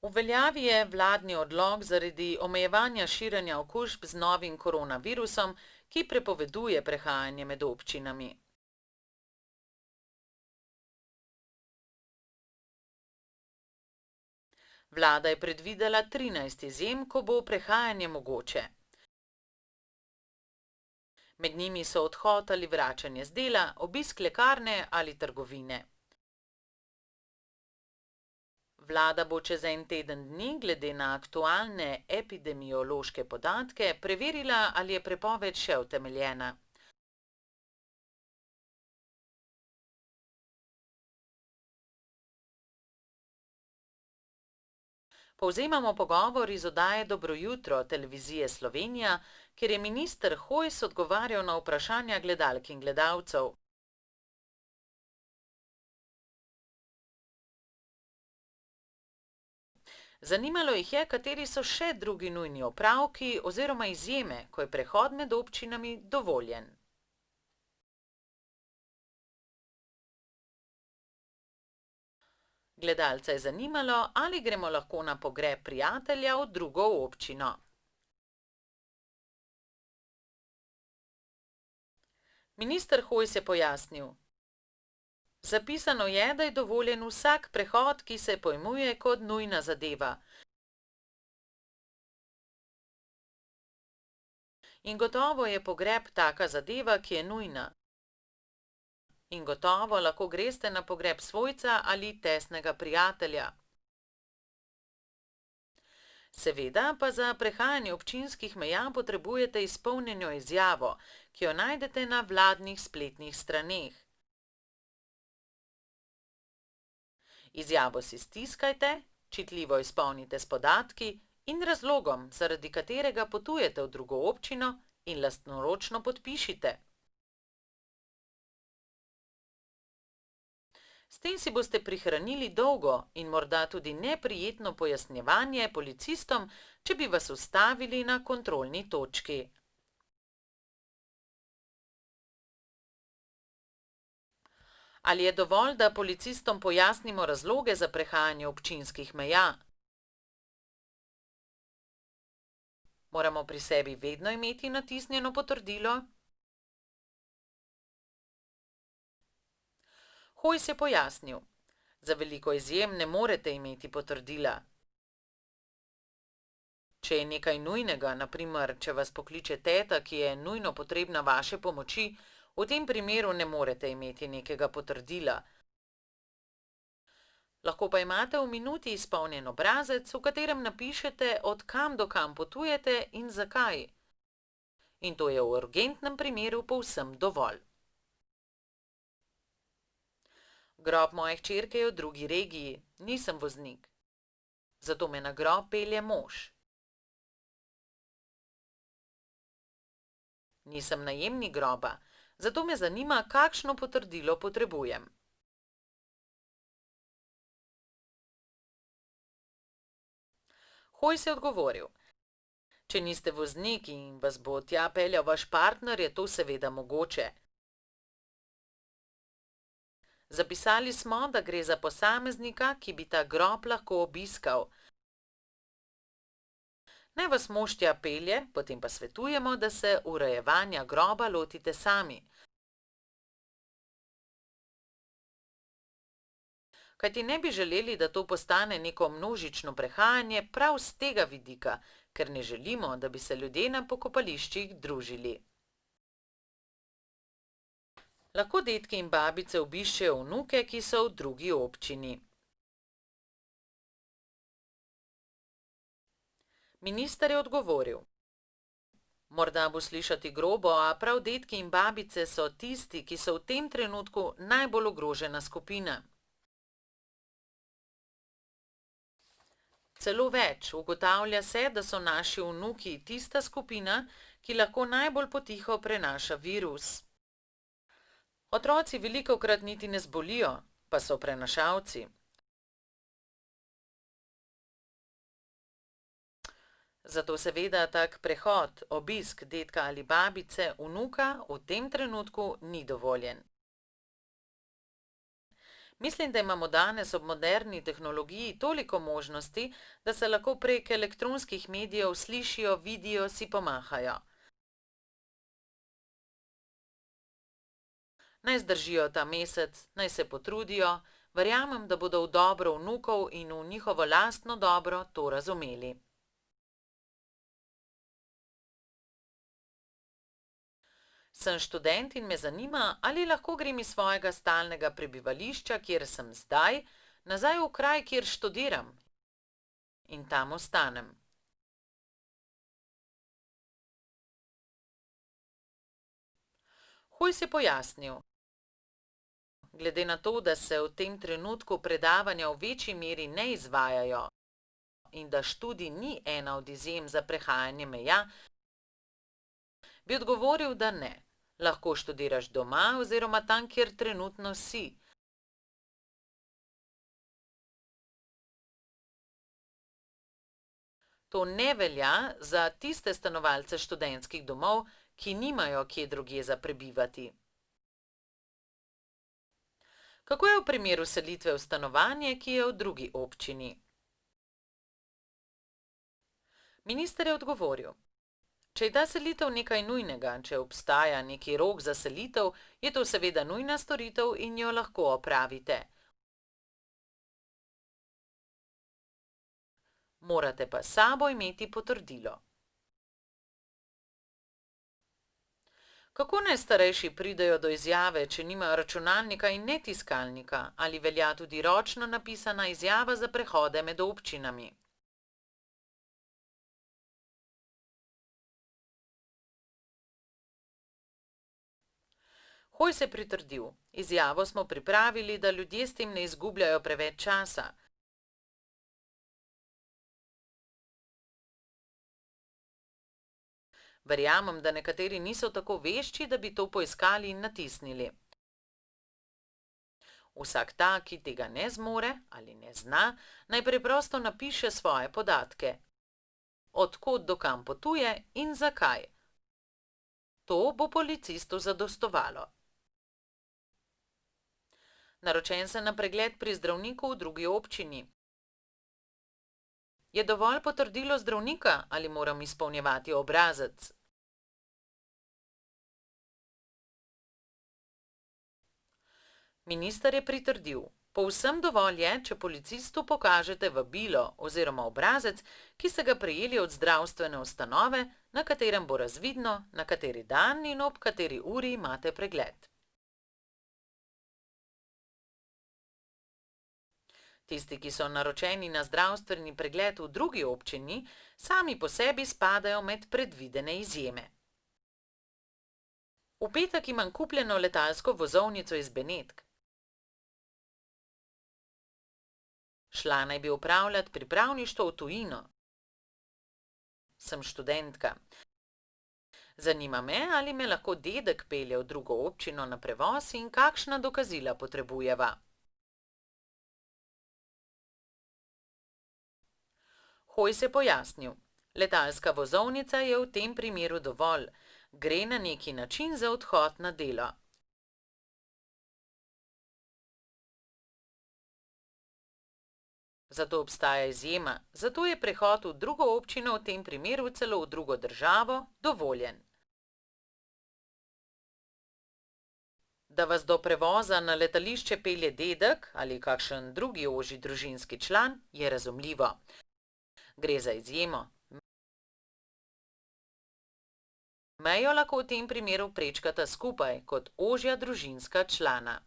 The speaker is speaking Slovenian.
V veljavi je vladni odlok zaradi omejevanja širjenja okužb z novim koronavirusom, ki prepoveduje prehajanje med občinami. Vlada je predvidela 13 izjem, ko bo prehajanje mogoče. Med njimi so odhod ali vračanje z dela, obisk lekarne ali trgovine. Vlada bo čez en teden dni, glede na aktualne epidemiološke podatke, preverila, ali je prepoved še utemeljena. Povzemamo pogovor iz oddaje Dobro jutro televizije Slovenija, kjer je minister Hojs odgovarjal na vprašanja gledalk in gledalcev. Zanimalo jih je, kateri so še drugi nujni opravki oziroma izjeme, ko je prehod med občinami dovoljen. Gledalca je zanimalo, ali gremo lahko na pogreb prijatelja v drugo občino. Minister Hojs je pojasnil: zapisano je, da je dovoljen vsak prehod, ki se pojmuje kot nujna zadeva. In gotovo je pogreb taka zadeva, ki je nujna. In gotovo lahko greste na pogreb svojca ali tesnega prijatelja. Seveda pa za prehajanje občinskih meja potrebujete izpolnjeno izjavo, ki jo najdete na vladnih spletnih straneh. Izjavo si stiskajte, čitljivo izpolnite s podatki in razlogom, zaradi katerega potujete v drugo občino, in lastnoročno podpišite. S tem si boste prihranili dolgo in morda tudi neprijetno pojasnjevanje policistom, če bi vas ustavili na kontrolni točki. Ali je dovolj, da policistom pojasnimo razloge za prehajanje občinskih meja? Moramo pri sebi vedno imeti natisnjeno potrdilo? Hojs je pojasnil: za veliko izjem ne morete imeti potrdila. Če je nekaj nujnega, na primer, če vas pokliče teta, ki je nujno potrebna vaše pomoči, v tem primeru ne morete imeti nekega potrdila. Lahko pa imate v minuti izpolnjen obrazec, v katerem napišete, od kam do kam potujete in zakaj. In to je v urgentnem primeru povsem dovolj. Grob moje hčerke je v drugi regiji, nisem voznik. Zato me na grob pelje mož. Nisem najemnik groba, zato me zanima, kakšno potrdilo potrebujem. Hojs je odgovoril: če niste voznik in vas bo tja peljal vaš partner, je to seveda mogoče. Zapisali smo, da gre za posameznika, ki bi ta grob lahko obiskal. Naj vas mož tja pelje, potem pa svetujemo, da se urejevanja groba lotite sami. Kajti ne bi želeli, da to postane neko množično prehajanje prav z tega vidika, ker ne želimo, da bi se ljudje na pokopališčih družili. Lahko dedki in babice obiščejo vnuke, ki so v drugi občini. Minister je odgovoril: morda bo slišati grobo, a prav dedki in babice so tisti, ki so v tem trenutku najbolj ogrožena skupina. Celo več, ugotavlja se, da so naši vnuki tista skupina, ki lahko najbolj potiho prenaša virus. Otroci velikokrat niti ne zbolijo, pa so prenašalci. Zato seveda tak prehod, obisk dedka ali babice, vnuka v tem trenutku ni dovoljen. Mislim, da imamo danes ob moderni tehnologiji toliko možnosti, da se lahko prek elektronskih medijev slišijo, vidijo, si pomahajo. Naj zdržijo ta mesec, naj se potrudijo, verjamem, da bodo v dobro vnukov in v njihovo lastno dobro to razumeli. Sem študent in me zanima, ali lahko grem iz svojega stalnega prebivališča, kjer sem zdaj, nazaj v kraj, kjer študiram. In tam ostanem. Hojs je pojasnil. Glede na to, da se v tem trenutku predavanja v večji meri ne izvajajo in da študij ni ena od izjem za prehajanje meja, bi odgovoril, da ne. Lahko študiraš doma oziroma tam, kjer trenutno si. To ne velja za tiste stanovalce študentskih domov, ki nimajo kje drugje za prebivati. Kako je v primeru selitve v stanovanje, ki je v drugi občini? Minister je odgovoril. Če je ta selitev nekaj nujnega, če obstaja neki rok za selitev, je to seveda nujna storitev in jo lahko opravite. Morate pa s sabo imeti potrdilo. Kako naj starejši pridejo do izjave, če nimajo računalnika in ne tiskalnika, ali velja tudi ročno napisana izjava za prehode med občinami? Hojs je pritrdil. Izjavo smo pripravili, da ljudje s tem ne izgubljajo preveč časa. Verjamem, da nekateri niso tako vešči, da bi to poiskali in natisnili. Vsak ta, ki tega ne zmore ali ne zna, naj preprosto napiše svoje podatke. Od kod do kam potuje in zakaj. To bo policistu zadostovalo. Naročen sem na pregled pri zdravniku v drugi občini. Je dovolj potrdilo zdravnika ali moram izpolnjevati obrazec? Minister je pritrdil. Povsem dovolj je, če policistu pokažete vabilo oziroma obrazec, ki ste ga prejeli od zdravstvene ustanove, na katerem bo razvidno, na kateri dan in ob kateri uri imate pregled. Tisti, ki so naročeni na zdravstveni pregled v drugi občini, sami po sebi spadajo med predvidene izjeme. V petek imam kupljeno letalsko vozovnico iz Benetk. Šla naj bi opravljati pripravništvo v tujino. Sem študentka. Zanima me, ali me lahko dedek pelje v drugo občino na prevoz in kakšna dokazila potrebujeva. Hojs je pojasnil. Letalska vozovnica je v tem primeru dovolj. Gre na neki način za odhod na delo. Zato obstaja izjema, zato je prehod v drugo občino v tem primeru celo v drugo državo dovoljen. Da vas do prevoza na letališče pelje dedek ali kakšen drugi ožji družinski član, je razumljivo. Gre za izjemo. Mejo lahko v tem primeru prečkata skupaj kot ožja družinska člana.